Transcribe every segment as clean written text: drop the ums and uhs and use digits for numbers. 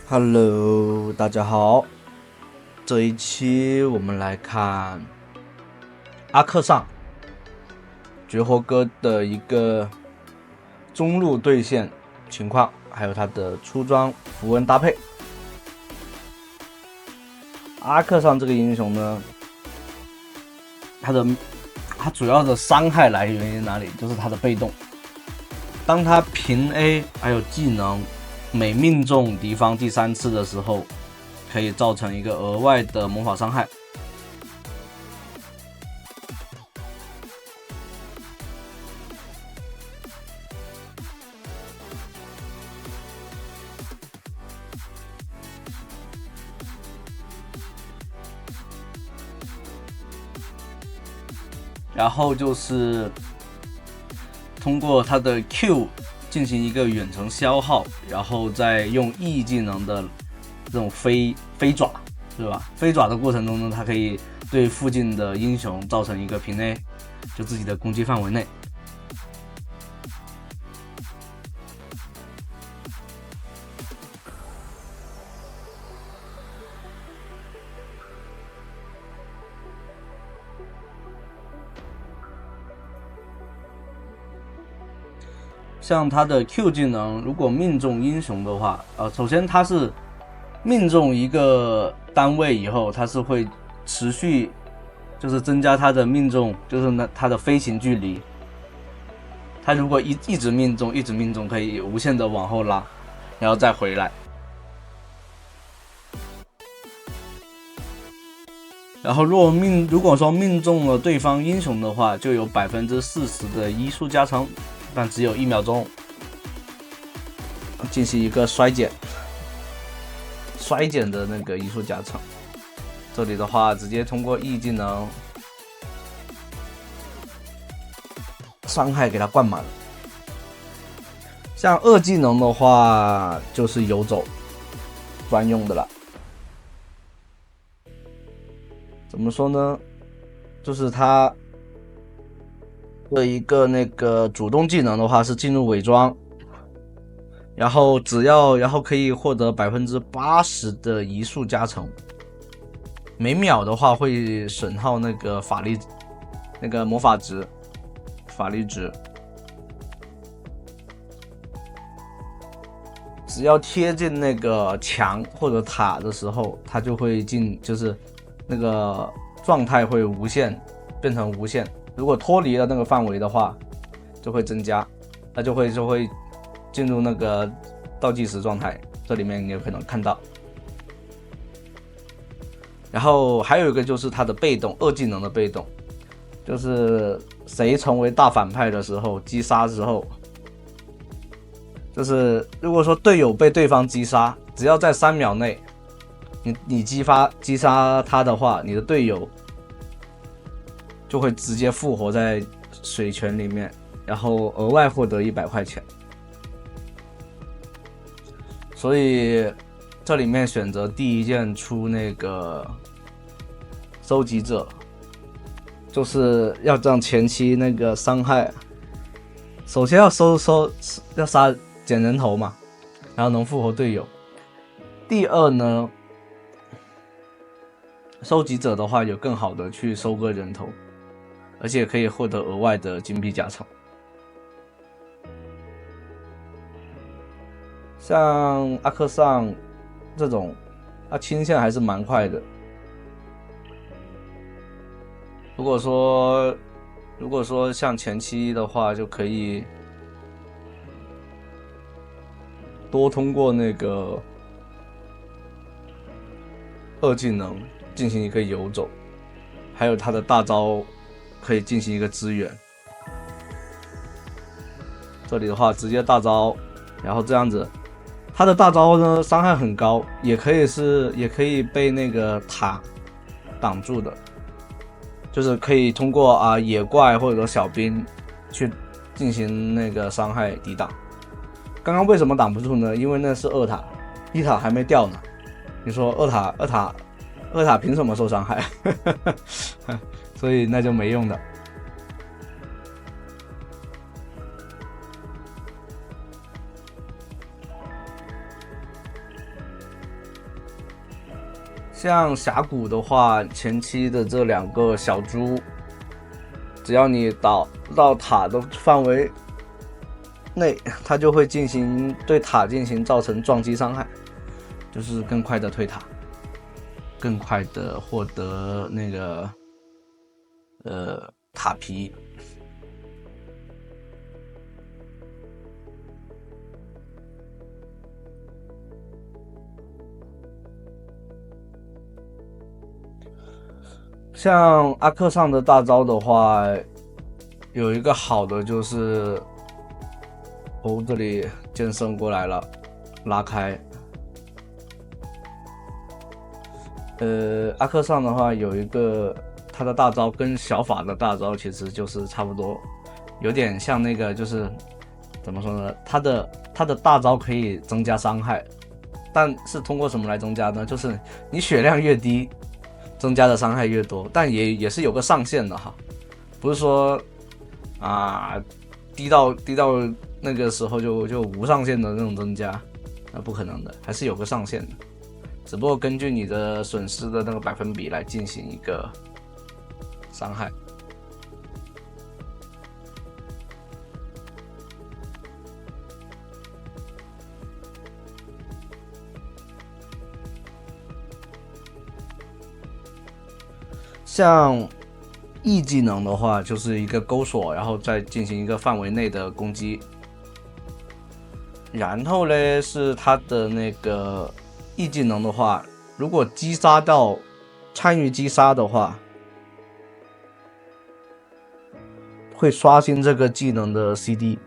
Hello，大家好。这一期我们来看阿克尚绝活哥的一个中路对线情况，还有他的出装符文搭配。阿克尚这个英雄呢，他主要的伤害来源于哪里？就是他的被动。当他平 A 还有技能每命中敌方第3次的时候，可以造成一个额外的魔法伤害。然后就是通过他的 Q 进行一个远程消耗，然后再用 E 技能的这种飞爪，对吧？飞爪的过程中呢，它可以对附近的英雄造成一个平 A， 就自己的攻击范围内。像他的 Q 技能，如果命中英雄的话，首先他是命中一个单位以后，他是会持续，就是增加他的命中，就是他的飞行距离。他如果一直命中，一直命中，可以无限的往后拉，然后再回来。然后如果说命中了对方英雄的话，就有40%的移速加成。但只有1秒钟，进行一个衰减的那个移速加成。这里的话，直接通过 E 技能伤害给它灌满了。像2技能的话，就是游走专用的了。怎么说呢？就是它的一个那个主动技能的话是进入伪装，然后可以获得80%的移速加成，每秒的话会损耗那个魔法值法力值，只要贴近那个墙或者塔的时候，它就会就是那个状态会变成无限。如果脱离了那个范围的话，就会增加，那就会进入那个倒计时状态。这里面你有可能看到。然后还有一个就是它的被动，2技能的被动，就是谁成为大反派的时候，击杀之后，就是如果说队友被对方击杀，只要在3秒内，你击杀他的话，你的队友就会直接复活在水泉里面，然后额外获得100块钱。所以这里面选择第一件出那个收集者，就是要让前期那个伤害，首先要要捡人头嘛，然后能复活队友。第二呢，收集者的话有更好的去收割人头，而且可以获得额外的金币加成。像阿克尚这种，他清线还是蛮快的。如果说像前期的话，就可以多通过那个2技能进行一个游走，还有他的大招可以进行一个支援。这里的话直接大招，然后这样子，他的大招呢伤害很高，也可以被那个塔挡住的，就是可以通过野怪或者说小兵去进行那个伤害抵挡。刚刚为什么挡不住呢？因为那是2塔，1塔还没掉呢。你说2塔凭什么受伤害？所以那就没用的。像峡谷的话，前期的这2个小猪，只要你到塔的范围内，它就会对塔进行造成撞击伤害，就是更快的推塔，更快的获得那个塔皮。像阿克上的大招的话，有一个好的就是这里剑圣过来了，拉开。阿克上的话有一个他的大招跟小法的大招其实就是差不多，有点像那个就是怎么说呢？他的大招可以增加伤害，但是通过什么来增加呢？就是你血量越低，增加的伤害越多，但也是有个上限的哈，不是说低到那个时候就无上限的那种增加，那不可能的，还是有个上限的，只不过根据你的损失的那个百分比来进行一个伤害。像 E 技能的话，就是一个钩锁，然后再进行一个范围内的攻击。然后呢，是他的那个 E 技能的话，如果击杀到参与击杀的话，会刷新这个技能的 CD。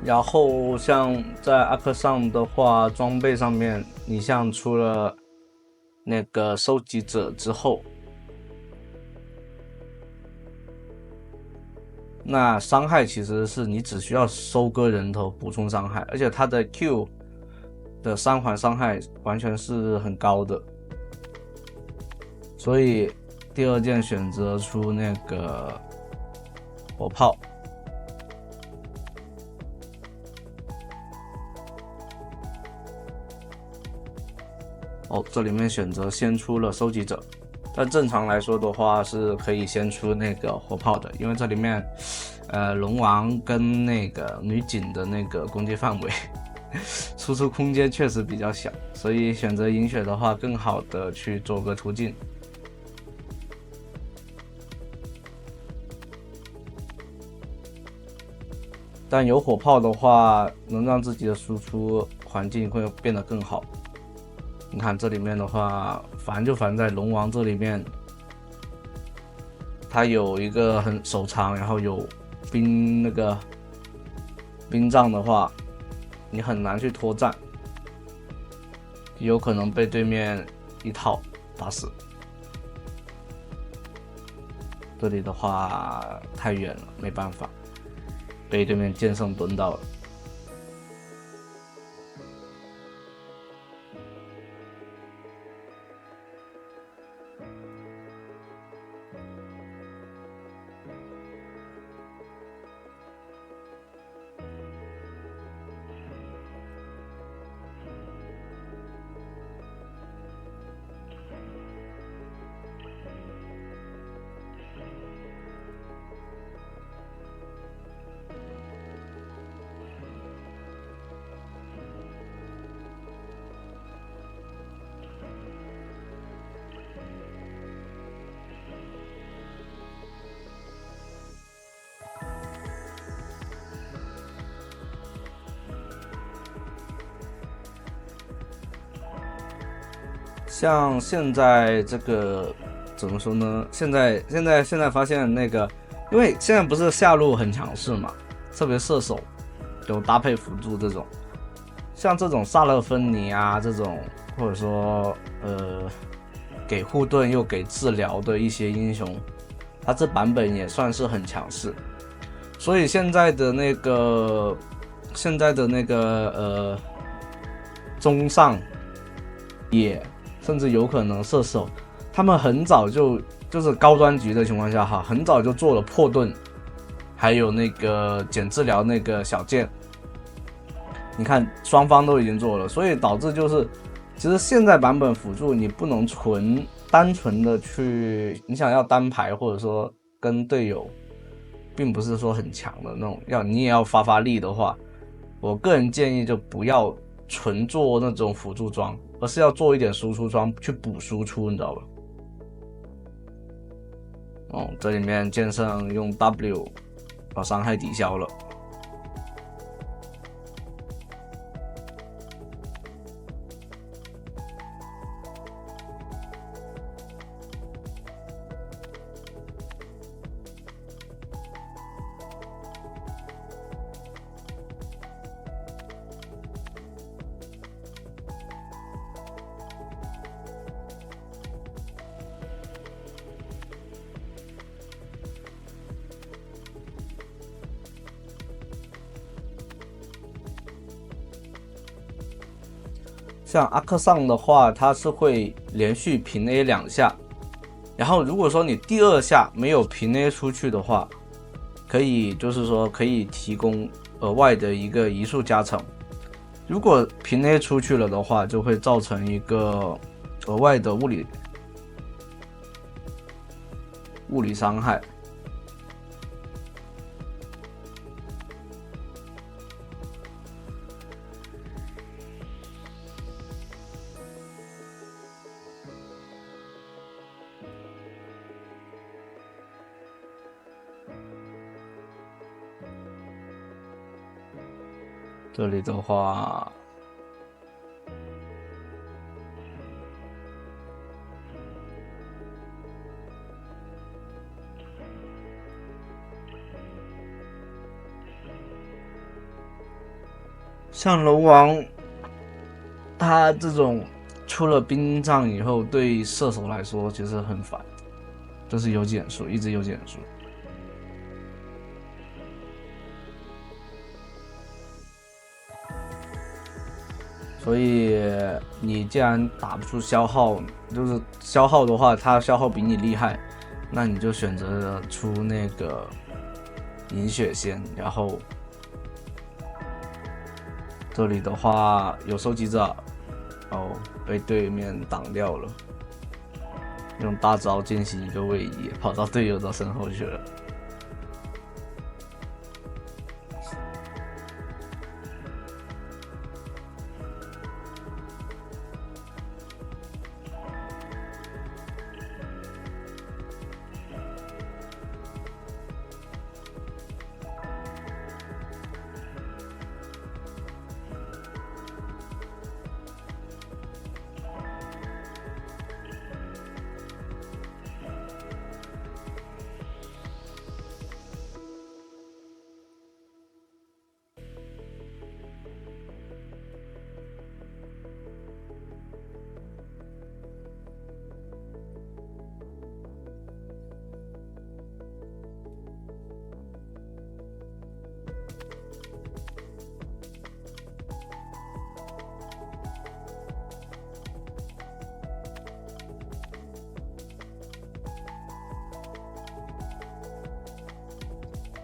然后像在阿克上的话，装备上面，你像出了那个收集者之后，那伤害其实是你只需要收割人头补充伤害，而且它的 Q 的3环伤害完全是很高的，所以第2件选择出那个火炮。这里面选择先出了收集者，但正常来说的话是可以先出那个火炮的，因为这里面龙王跟那个女警的那个攻击范围输出空间确实比较小，所以选择银血的话更好的去做个途径。但有火炮的话能让自己的输出环境会变得更好。你看这里面的话，烦就烦在龙王这里面，它有一个很手长，然后有冰杖的话，你很难去拖战，有可能被对面一套打死。这里的话太远了，没办法，被对面剑圣蹲到了。像现在这个怎么说呢？现在发现那个，因为现在不是下路很强势嘛，特别射手有搭配辅助这种，像这种萨勒芬尼啊这种，或者说给护盾又给治疗的一些英雄，他这版本也算是很强势，所以现在的那个中上野，甚至有可能射手，他们很早就是高端局的情况下哈，很早就做了破盾，还有那个减治疗那个小剑，你看双方都已经做了，所以导致就是其实现在版本辅助你不能单纯的去，你想要单排或者说跟队友并不是说很强的那种，你也要发力的话，我个人建议就不要纯做那种辅助装，而是要做一点输出装去补输出，你知道吧？这里面剑圣用 W 把伤害抵消了。像阿克尚的话，它是会连续平 A 2下，然后如果说你第2下没有平 A 出去的话，可以提供额外的一个移速加成。如果平 A 出去了的话，就会造成一个额外的物理伤害。这里的话，像龙王，他这种出了冰杖以后，对射手来说其实很烦，就是有减速，一直有减速。所以你既然打不出消耗，就是消耗的话，他消耗比你厉害，那你就选择出那个银血仙，然后这里的话有收集者，被对面挡掉了，用大招进行一个位移，跑到队友的身后去了。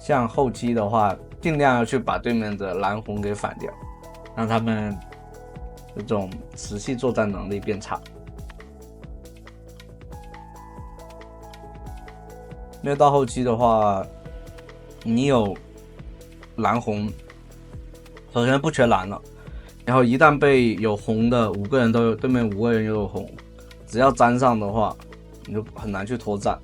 像后期的话，尽量要去把对面的蓝红给反掉，让他们这种持续作战能力变差。因为到后期的话，你有蓝红，首先不缺蓝了，然后一旦被有红的5个人都有，对面5个人又有红，只要沾上的话，你就很难去拖战。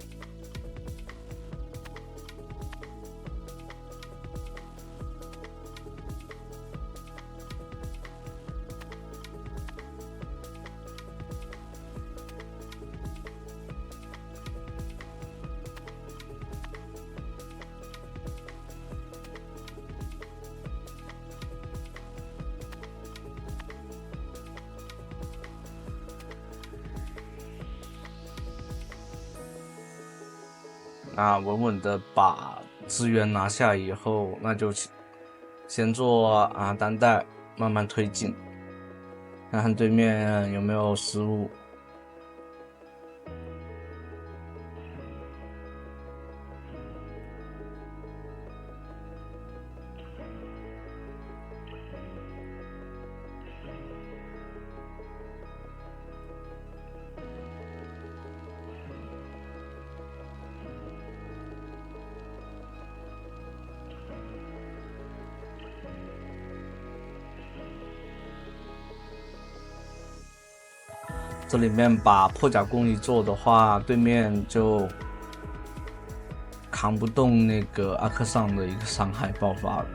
那稳稳的把资源拿下以后，那就先做单带，慢慢推进，看看对面有没有失误。这里面把破甲弓一做的话，对面就扛不动那个阿克尚的一个伤害爆发了。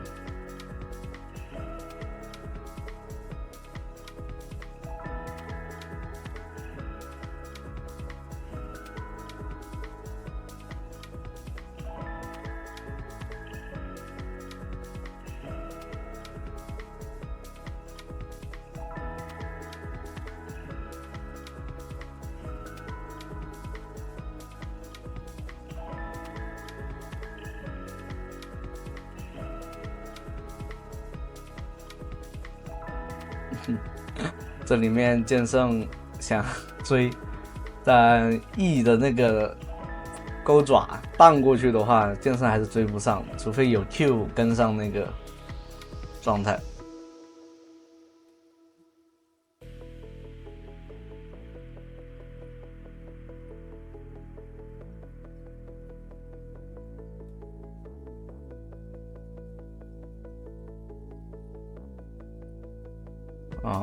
这里面剑圣想追，但 E 的那个钩爪荡过去的话，剑圣还是追不上，除非有 Q 跟上那个状态。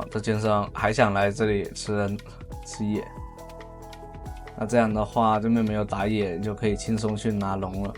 这剑圣还想来这里吃野，那这样的话，对面没有打野，就可以轻松去拿龙了。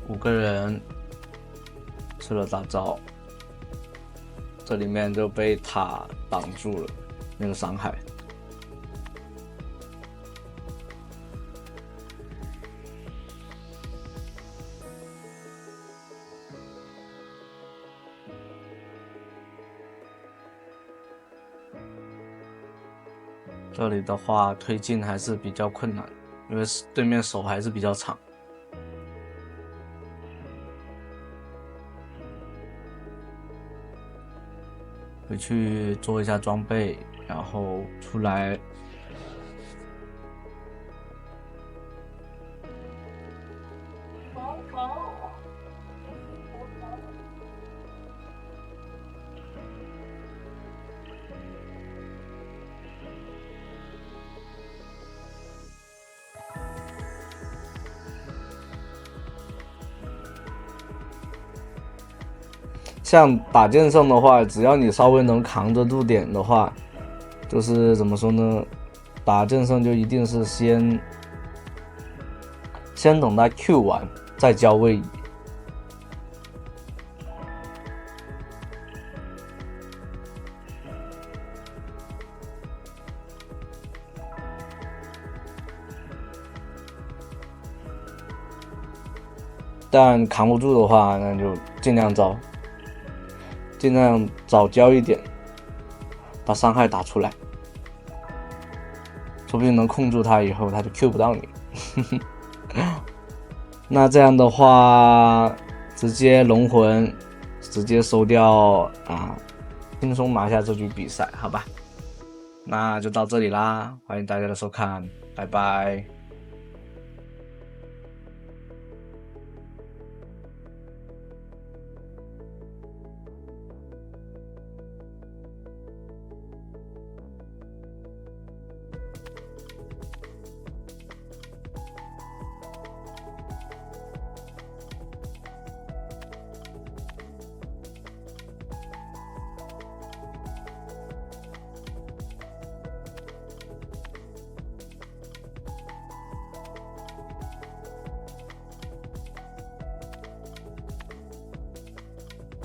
5个人吃了大招，这里面就被塔挡住了那个伤害。这里的话推进还是比较困难，因为对面手还是比较长。回去做一下装备，然后出来。像打剑圣的话，只要你稍微能扛得住点的话，就是怎么说呢？打剑圣就一定是先等他 Q 完再交位移。但扛不住的话，那就尽量早交一点，把伤害打出来，说不定能控住他，以后他就 Q 不到你。那这样的话，直接龙魂，直接收掉轻松拿下这局比赛，好吧？那就到这里啦，欢迎大家的收看，拜拜。